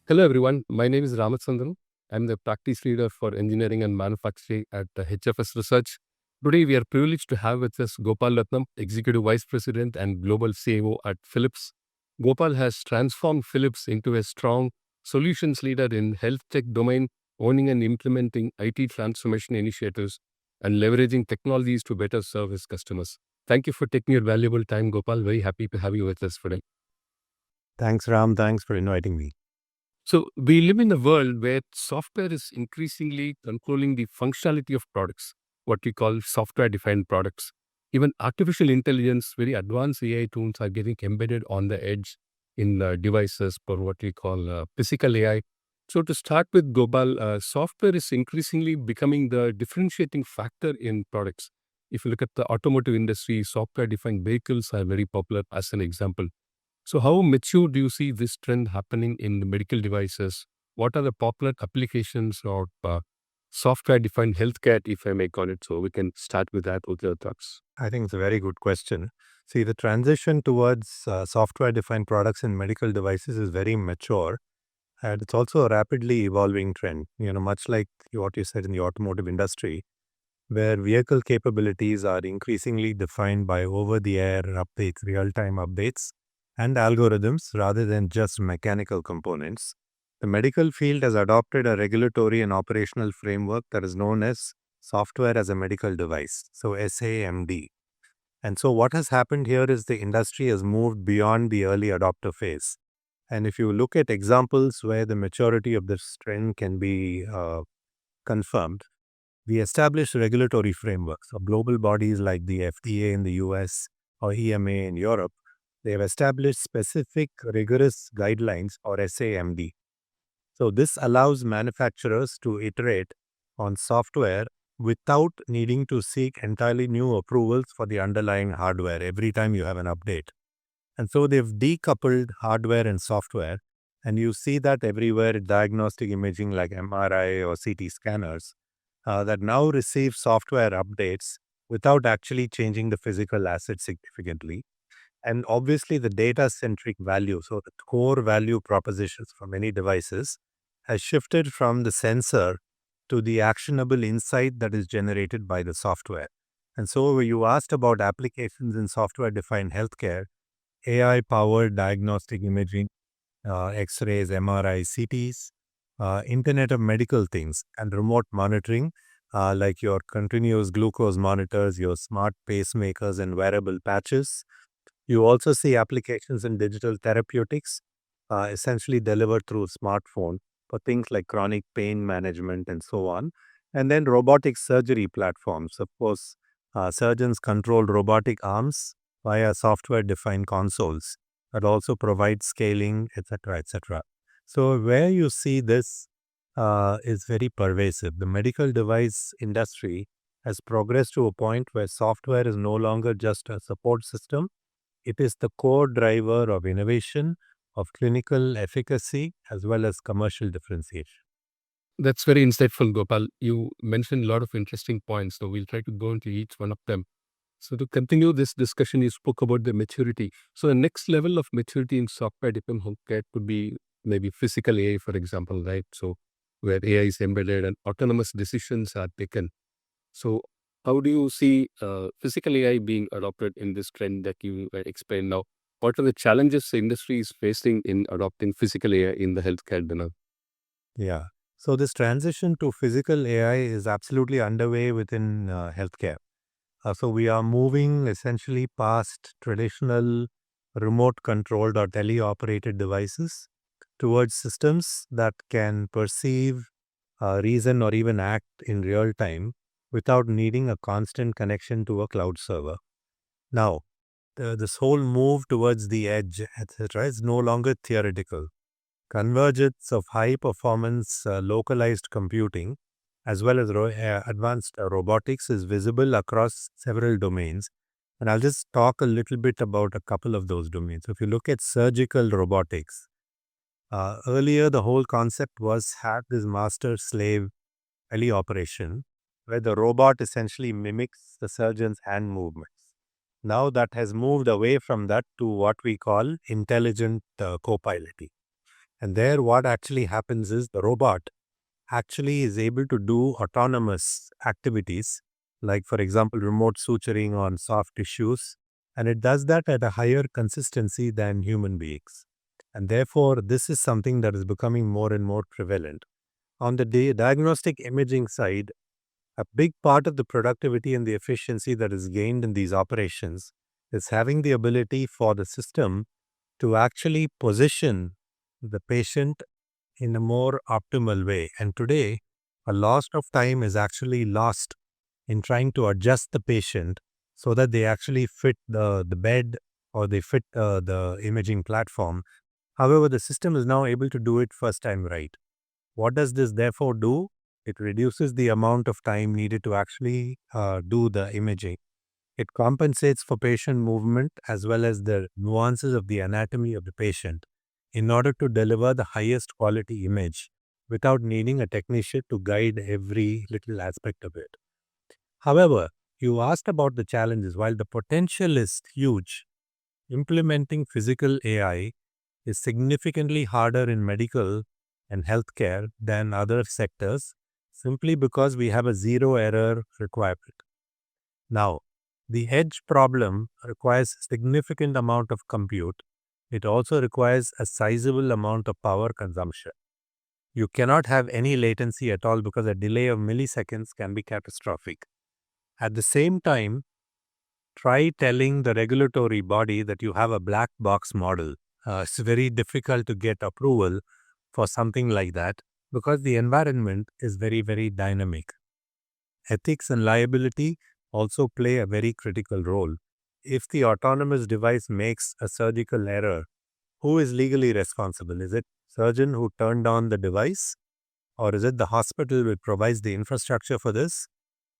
Hello, everyone. My name is Ramachandran. I'm the practice leader for engineering and manufacturing at HFS Research. Today, we are privileged to have with us Gopalratnam, Executive Vice President and Global CIO at Philips. Gopal has transformed Philips into a strong solutions leader in health tech domain, owning and implementing IT transformation initiatives and leveraging technologies to better serve his customers. Thank you for taking your valuable time, Gopal. Very happy to have you with us today. Thanks, Ram. Thanks for inviting me. So we live in a world where software is increasingly controlling the functionality of products, what we call software-defined products. Even artificial intelligence, very advanced AI tools are getting embedded on the edge in devices for what we call physical AI. So to start with, Gopal, software is increasingly becoming the differentiating factor in products. If you look at the automotive industry, software-defined vehicles are very popular as an example. So, how mature do you see this trend happening in the medical devices? What are the popular applications of software defined healthcare, if I may call it? So, we can start with that with your thoughts. I think it's a very good question. See, the transition towards software defined products in medical devices is very mature, and it's also a rapidly evolving trend. Much like what you said in the automotive industry, where vehicle capabilities are increasingly defined by over the air updates, real time updates, and algorithms rather than just mechanical components. The medical field has adopted a regulatory and operational framework that is known as software as a medical device, so SAMD. And so, what has happened here is the industry has moved beyond the early adopter phase. And if you look at examples where the maturity of this trend can be confirmed, we establish regulatory frameworks of global bodies like the FDA in the US or EMA in Europe. They have established specific rigorous guidelines or SAMD. So, this allows manufacturers to iterate on software without needing to seek entirely new approvals for the underlying hardware every time you have an update. And so, they've decoupled hardware and software, and you see that everywhere diagnostic imaging like MRI or CT scanners that now receive software updates without actually changing the physical asset significantly. And obviously, the data centric value, so the core value propositions for many devices, has shifted from the sensor to the actionable insight that is generated by the software. And so, you asked about applications in software defined healthcare, AI powered diagnostic imaging, X rays, MRI, CTs, Internet of Medical Things, and remote monitoring. Like your continuous glucose monitors, your smart pacemakers, and wearable patches. You also see applications in digital therapeutics, essentially delivered through smartphone for things like chronic pain management and so on. And then robotic surgery platforms. Of course, surgeons control robotic arms via software-defined consoles that also provide scaling, etc., etc. So where you see this is very pervasive. The medical device industry has progressed to a point where software is no longer just a support system, it is the core driver of innovation, of clinical efficacy, as well as commercial differentiation. That's very insightful, Gopal. You mentioned a lot of interesting points, so we'll try to go into each one of them. So, to continue this discussion, you spoke about the maturity. So, the next level of maturity in software defined healthcare could be maybe physical AI, for example, right? So, where AI is embedded and autonomous decisions are taken. So, how do you see physical AI being adopted in this trend that you explained now? What are the challenges the industry is facing in adopting physical AI in the healthcare domain? Yeah. So this transition to physical AI is absolutely underway within healthcare. So we are moving essentially past traditional remote controlled or teleoperated devices towards systems that can perceive, reason, or even act in real time without needing a constant connection to a cloud server. Now, this whole move towards the edge, etc., is no longer theoretical. Convergence of high performance localized computing as well as advanced robotics is visible across several domains. And I'll just talk a little bit about a couple of those domains. If you look at surgical robotics, earlier the whole concept was had this master slave operation where the robot essentially mimics the surgeon's hand movements. Now that has moved away from that to what we call intelligent co-piloting. And there, what actually happens is the robot actually is able to do autonomous activities, like, for example, remote suturing on soft tissues. And it does that at a higher consistency than human beings. And therefore, this is something that is becoming more and more prevalent. On the diagnostic imaging side, a big part of the productivity and the efficiency that is gained in these operations is having the ability for the system to actually position the patient in a more optimal way. And today, a lot of time is actually lost in trying to adjust the patient so that they actually fit the bed or they fit the imaging platform. However, the system is now able to do it first time right. What does this therefore do? It reduces the amount of time needed to actually do the imaging. It compensates for patient movement as well as the nuances of the anatomy of the patient in order to deliver the highest quality image without needing a technician to guide every little aspect of it. However, you asked about the challenges. While the potential is huge, implementing physical AI is significantly harder in medical and healthcare than other sectors simply because we have a zero error requirement. Now, the edge problem requires significant amount of compute. It also requires a sizable amount of power consumption. You cannot have any latency at all because a delay of milliseconds can be catastrophic. At the same time, try telling the regulatory body that you have a black box model. It's very difficult to get approval for something like that because the environment is very, very dynamic. Ethics and liability also play a very critical role. If the autonomous device makes a surgical error, who is legally responsible? Is it surgeon who turned on the device? Or is it the hospital which provides the infrastructure for this?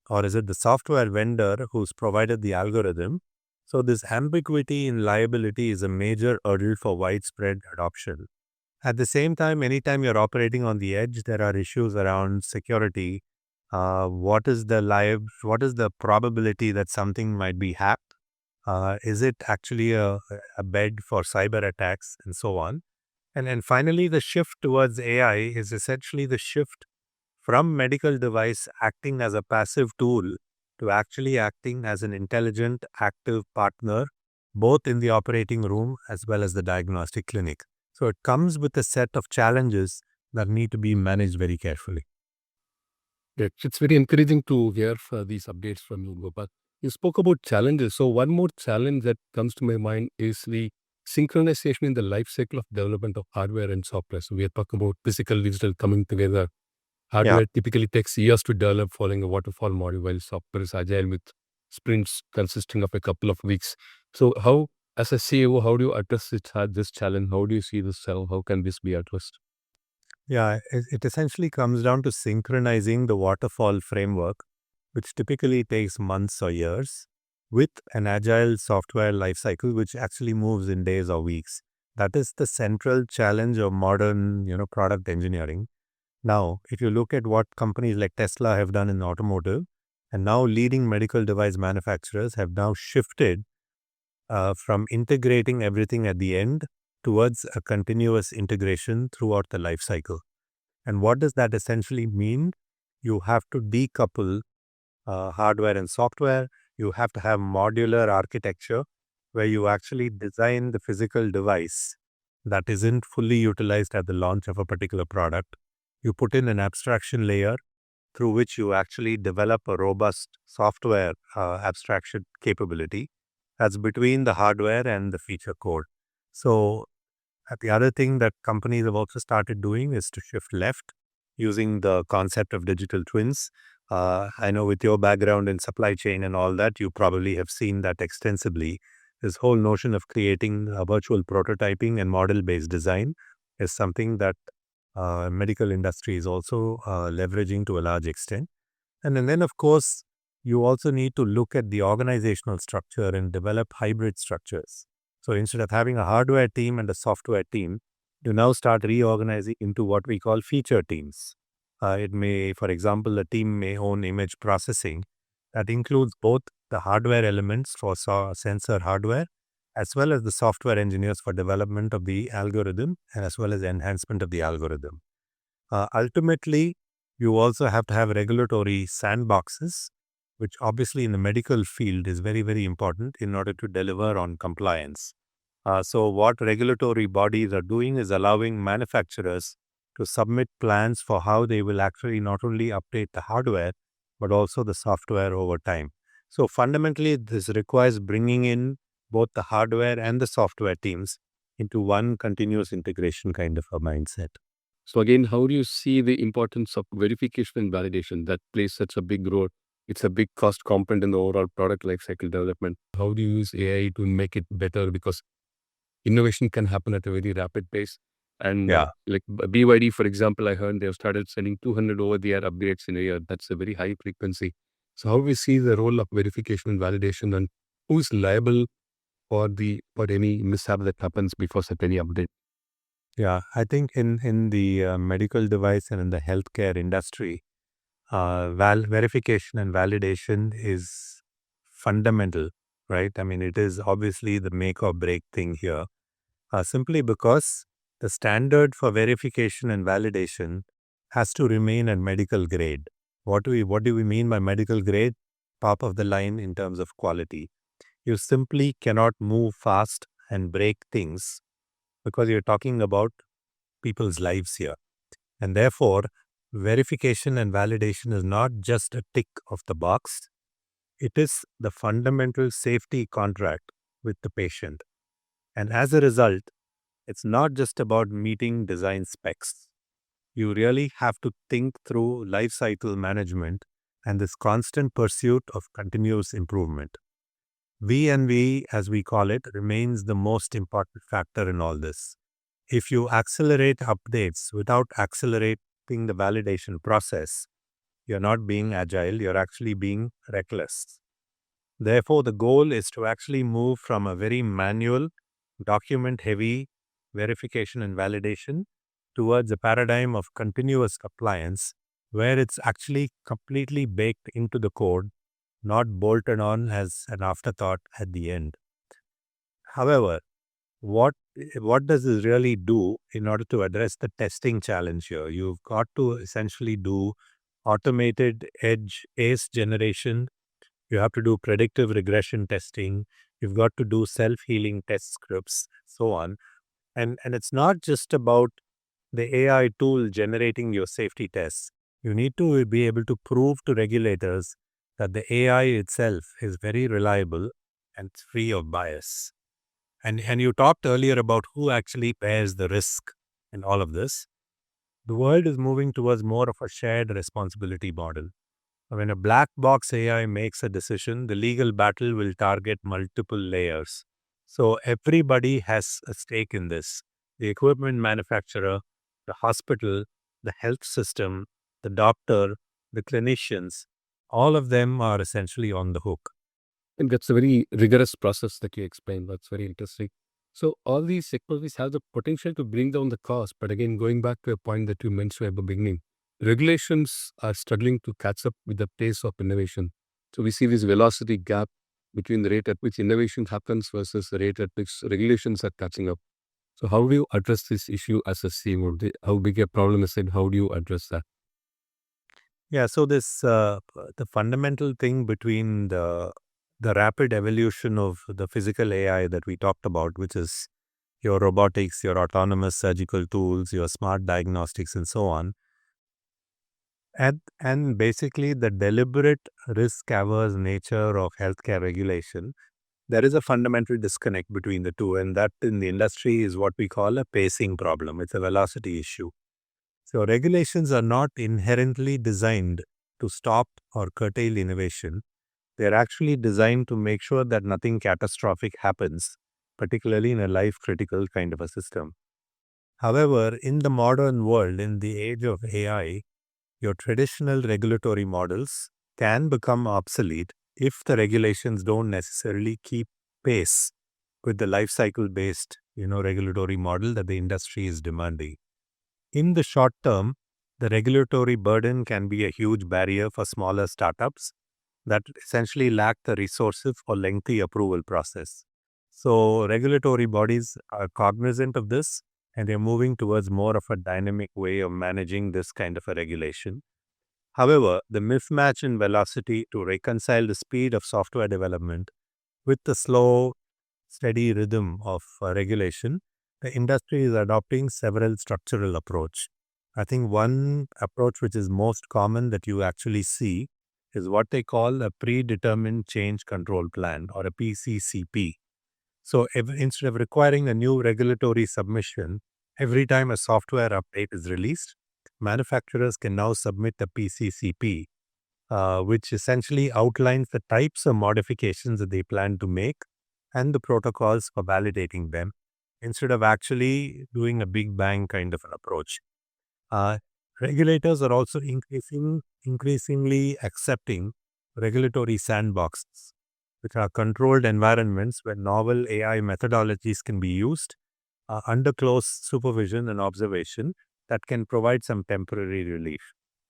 Or is it the software vendor who's provided the algorithm? So this ambiguity in liability is a major hurdle for widespread adoption. At the same time, anytime you're operating on the edge, there are issues around security. What is the probability that something might be hacked? Is it actually a bed for cyber attacks and so on? And then finally, the shift towards AI is essentially the shift from medical device acting as a passive tool to actually acting as an intelligent, active partner, both in the operating room as well as the diagnostic clinic. So it comes with a set of challenges that need to be managed very carefully. It's very encouraging to hear these updates from you, Gopal. You spoke about challenges. So one more challenge that comes to my mind is the synchronization in the life cycle of development of hardware and software. So we are talking about physical, digital coming together. Yeah. Hardware typically takes years to develop following a waterfall model, while software is agile with sprints consisting of a couple of weeks. So how, as a CEO, how do you address this challenge? How do you see this? How can this be addressed? Yeah, it essentially comes down to synchronizing the waterfall framework, which typically takes months or years, with an agile software lifecycle, which actually moves in days or weeks. That is the central challenge of modern, product engineering. Now, if you look at what companies like Tesla have done in automotive, and now leading medical device manufacturers have now shifted from integrating everything at the end towards a continuous integration throughout the life cycle. And what does that essentially mean? You have to decouple hardware and software. You have to have modular architecture where you actually design the physical device that isn't fully utilized at the launch of a particular product. You put in an abstraction layer through which you actually develop a robust software abstraction capability that's between the hardware and the feature code. So the other thing that companies have also started doing is to shift left using the concept of digital twins. I know with your background in supply chain and all that, you probably have seen that extensively. This whole notion of creating a virtual prototyping and model-based design is something that medical industry is also leveraging to a large extent. And then, of course, you also need to look at the organizational structure and develop hybrid structures. So instead of having a hardware team and a software team, you now start reorganizing into what we call feature teams. It may, for example, a team may own image processing that includes both the hardware elements for sensor hardware as well as the software engineers for development of the algorithm and as well as enhancement of the algorithm. Ultimately, you also have to have regulatory sandboxes, which obviously in the medical field is very, very important in order to deliver on compliance. So, what regulatory bodies are doing is allowing manufacturers to submit plans for how they will actually not only update the hardware, but also the software over time. So, fundamentally, this requires bringing in both the hardware and the software teams into one continuous integration kind of a mindset. So again, how do you see the importance of verification and validation that plays such a big role? It's a big cost component in the overall product lifecycle development. How do you use AI to make it better? Because innovation can happen at a very rapid pace. And Yeah. like BYD, for example, I heard they've started sending 200 over-the-air upgrades in a year. That's a very high frequency. So how do we see the role of verification and validation, and who's liable for any mishap that happens before such any update? Yeah, I think in the medical device and in the healthcare industry, verification and validation is fundamental, right? I mean, it is obviously the make or break thing here, simply because the standard for verification and validation has to remain at medical grade. What do we mean by medical grade? Top of the line in terms of quality. You simply cannot move fast and break things because you're talking about people's lives here. And therefore, verification and validation is not just a tick of the box, it is the fundamental safety contract with the patient. And as a result, it's not just about meeting design specs. You really have to think through life cycle management and this constant pursuit of continuous improvement. V&V, as we call it, remains the most important factor in all this. If you accelerate updates without accelerating the validation process, you're not being agile, you're actually being reckless. Therefore, the goal is to actually move from a very manual, document heavy verification and validation towards a paradigm of continuous compliance where it's actually completely baked into the code, not bolted on as an afterthought at the end. However, what what does this really do in order to address the testing challenge here? You've got to essentially do automated edge ACE generation. You have to do predictive regression testing. You've got to do self-healing test scripts, so on. And it's not just about the AI tool generating your safety tests. You need to be able to prove to regulators that the AI itself is very reliable and free of bias. And you talked earlier about who actually bears the risk in all of this. The world is moving towards more of a shared responsibility model. When a black box AI makes a decision, the legal battle will target multiple layers. So everybody has a stake in this. The equipment manufacturer, the hospital, the health system, the doctor, the clinicians, all of them are essentially on the hook. And that's a very rigorous process that you explained. That's very interesting. So all these technologies have the potential to bring down the cost. But again, going back to a point that you mentioned at the beginning, regulations are struggling to catch up with the pace of innovation. So we see this velocity gap between the rate at which innovation happens versus the rate at which regulations are catching up. So how do you address this issue as a CMO? How big a problem is it? How do you address that? Yeah, so this the fundamental thing between the rapid evolution of the physical AI that we talked about, which is your robotics, your autonomous surgical tools, your smart diagnostics, and so on, and basically the deliberate risk-averse nature of healthcare regulation, there is a fundamental disconnect between the two, and that in the industry is what we call a pacing problem. It's a velocity issue. So regulations are not inherently designed to stop or curtail innovation. They're actually designed to make sure that nothing catastrophic happens, particularly in a life critical kind of a system. However, in the modern world, in the age of AI, your traditional regulatory models can become obsolete if the regulations don't necessarily keep pace with the life cycle based, regulatory model that the industry is demanding. In the short term, the regulatory burden can be a huge barrier for smaller startups that essentially lack the resources for lengthy approval process. So regulatory bodies are cognizant of this, and they're moving towards more of a dynamic way of managing this kind of a regulation. However, the mismatch in velocity to reconcile the speed of software development with the slow, steady rhythm of regulation, the industry is adopting several structural approach. I think one approach which is most common that you actually see is what they call a predetermined change control plan, or a PCCP. So instead of requiring a new regulatory submission every time a software update is released, manufacturers can now submit a PCCP, which essentially outlines the types of modifications that they plan to make and the protocols for validating them, instead of actually doing a big bang kind of an approach. Uh, Regulators are also increasingly accepting regulatory sandboxes, which are controlled environments where novel AI methodologies can be used under close supervision and observation that can provide some temporary relief.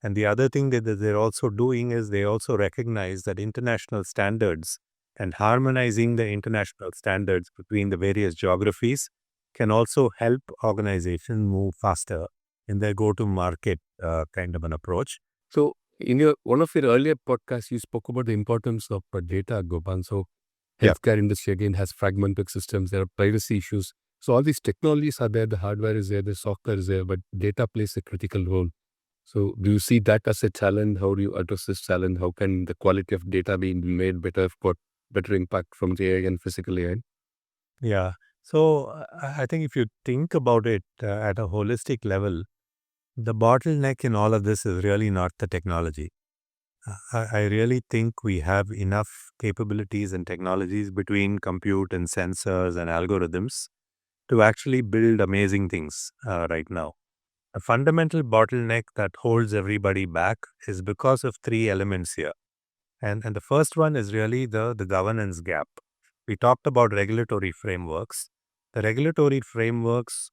And the other thing that they're also doing is they also recognize that international standards and harmonizing the international standards between the various geographies can also help organizations move faster in their go-to-market kind of an approach. So, in your one of your earlier podcasts, you spoke about the importance of data, Gopal. So, Yeah. healthcare industry again has fragmented systems. There are privacy issues. So, all these technologies are there. The hardware is there. The software is there. But data plays a critical role. So, do you see that as a challenge? How do you address this challenge? How can the quality of data be made better for better impact from the AI and physical AI? Yeah. So I think if you think about it at a holistic level, the bottleneck in all of this is really not the technology. I really think we have enough capabilities and technologies between compute and sensors and algorithms to actually build amazing things right now. A fundamental bottleneck that holds everybody back is because of three elements here. And the first one is really the governance gap. We talked about regulatory frameworks. The regulatory frameworks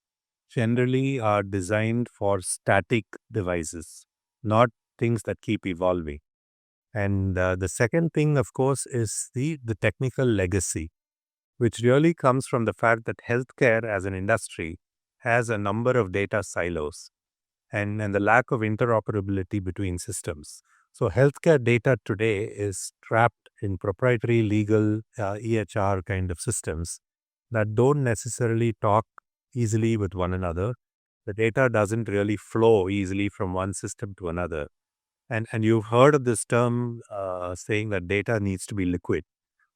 generally are designed for static devices, not things that keep evolving. And the second thing, of course, is the technical legacy, which really comes from the fact that healthcare as an industry has a number of data silos and the lack of interoperability between systems. So, healthcare data today is trapped in proprietary legal EHR kind of systems that don't necessarily talk easily with one another. The data doesn't really flow easily from one system to another. And you've heard of this term saying that data needs to be liquid.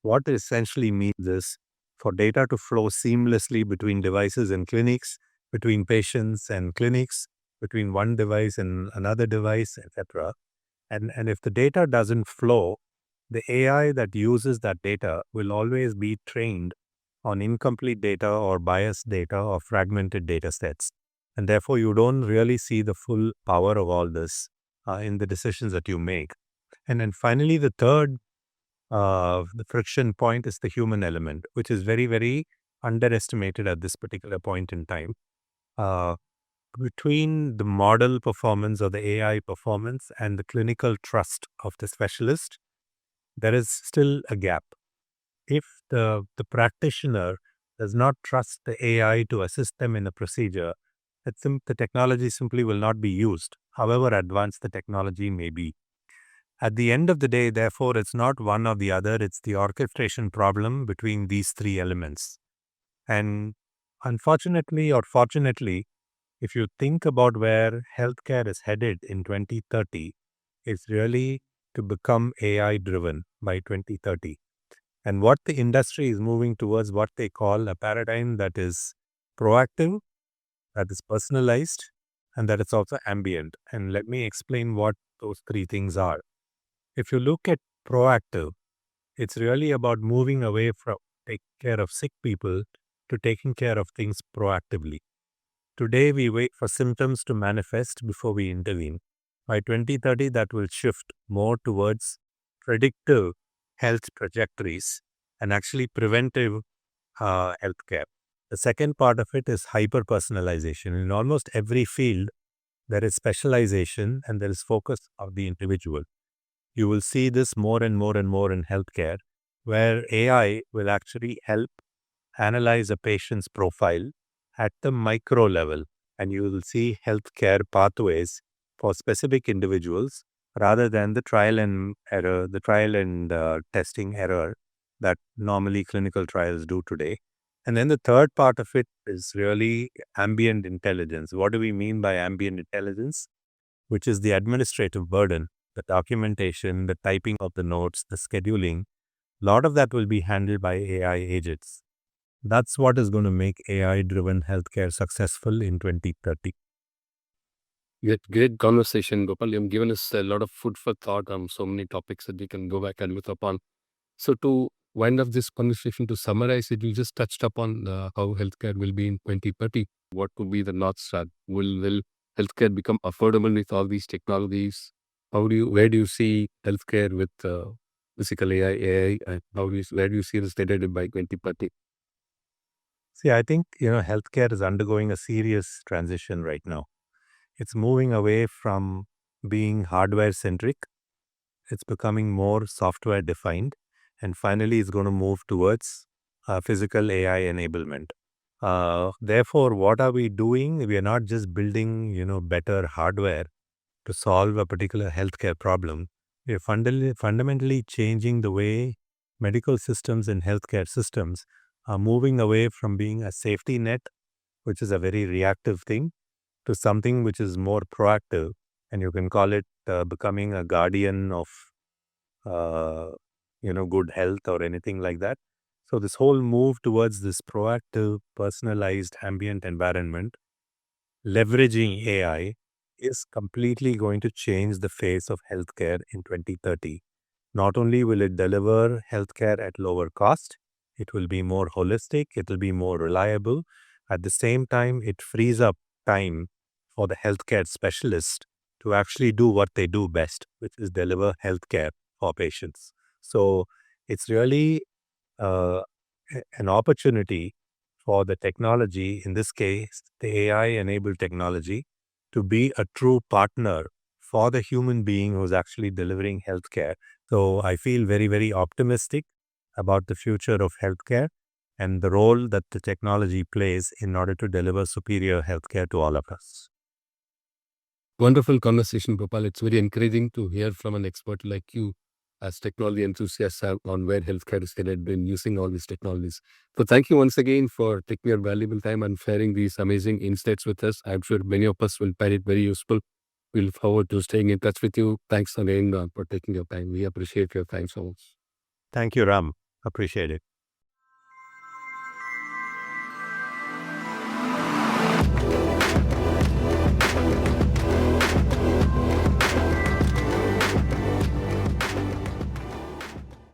What it essentially means is for data to flow seamlessly between devices and clinics, between patients and clinics, between one device and another device, etc. And if the data doesn't flow, the AI that uses that data will always be trained on incomplete data or biased data or fragmented data sets. And therefore, you don't really see the full power of all this in the decisions that you make. And then finally, the friction point is the human element, which is very, very underestimated at this particular point in time. Uh, Between the model performance or the AI performance and the clinical trust of the specialist, there is still a gap. If the practitioner does not trust the AI to assist them in a procedure, the technology simply will not be used, however advanced the technology may be. At the end of the day, therefore, it's not one or the other, it's the orchestration problem between these three elements. And unfortunately or fortunately, if you think about where healthcare is headed in 2030, it's really to become AI driven by 2030. And what the industry is moving towards, what they call a paradigm that is proactive, that is personalized, and that is also ambient. And let me explain what those three things are. If you look at proactive, it's really about moving away from taking care of sick people to taking care of things proactively. Today, we wait for symptoms to manifest before we intervene. By 2030, that will shift more towards predictive health trajectories and actually preventive healthcare. The second part of it is hyper personalization. In almost every field, there is specialization and there is focus of the individual. You will see this more and more and more in healthcare, where AI will actually help analyze a patient's profile at the micro level, and you will see healthcare pathways for specific individuals rather than the trial and error, the trial and testing error that normally clinical trials do today. And then the third part of it is really ambient intelligence. What do we mean by ambient intelligence? Which is the administrative burden, the documentation, the typing of the notes, the scheduling. A lot of that will be handled by AI agents. That's what is going to make AI driven healthcare successful in 2030. Great conversation, Gopal. You've given us a lot of food for thought on so many topics that we can go back and look upon. So to wind up this conversation, to summarize it, you just touched upon how healthcare will be in 2030. What could be the North Star? Will healthcare become affordable with all these technologies? Where do you see healthcare with physical AI, and where do you see this headed by 2030? See, I think, healthcare is undergoing a serious transition right now. It's moving away from being hardware centric. It's becoming more software defined. And finally, it's going to move towards physical AI enablement. Therefore, what are we doing? We are not just building, better hardware to solve a particular healthcare problem. We are fundamentally changing the way medical systems and healthcare systems are moving away from being a safety net, which is a very reactive thing, to something which is more proactive. And you can call it becoming a guardian of, uh, good health or anything like that. So this whole move towards this proactive, personalized ambient environment, leveraging AI, is completely going to change the face of healthcare in 2030. Not only will it deliver healthcare at lower cost, it will be more holistic, it will be more reliable. At the same time, it frees up time for the healthcare specialist to actually do what they do best, which is deliver healthcare for patients. So it's really uh, an opportunity for the technology, in this case, the AI enabled technology, to be a true partner for the human being who's actually delivering healthcare. So I feel very, very optimistic about the future of healthcare and the role that the technology plays in order to deliver superior healthcare to all of us. Wonderful conversation, Gopal. It's very encouraging to hear from an expert like you as technology enthusiasts on where healthcare is headed in using all these technologies. So thank you once again for taking your valuable time and sharing these amazing insights with us. I'm sure many of us will find it very useful. We look forward to staying in touch with you. Thanks again for taking your time. We appreciate your time so much. Thank you, Ram. Appreciate it.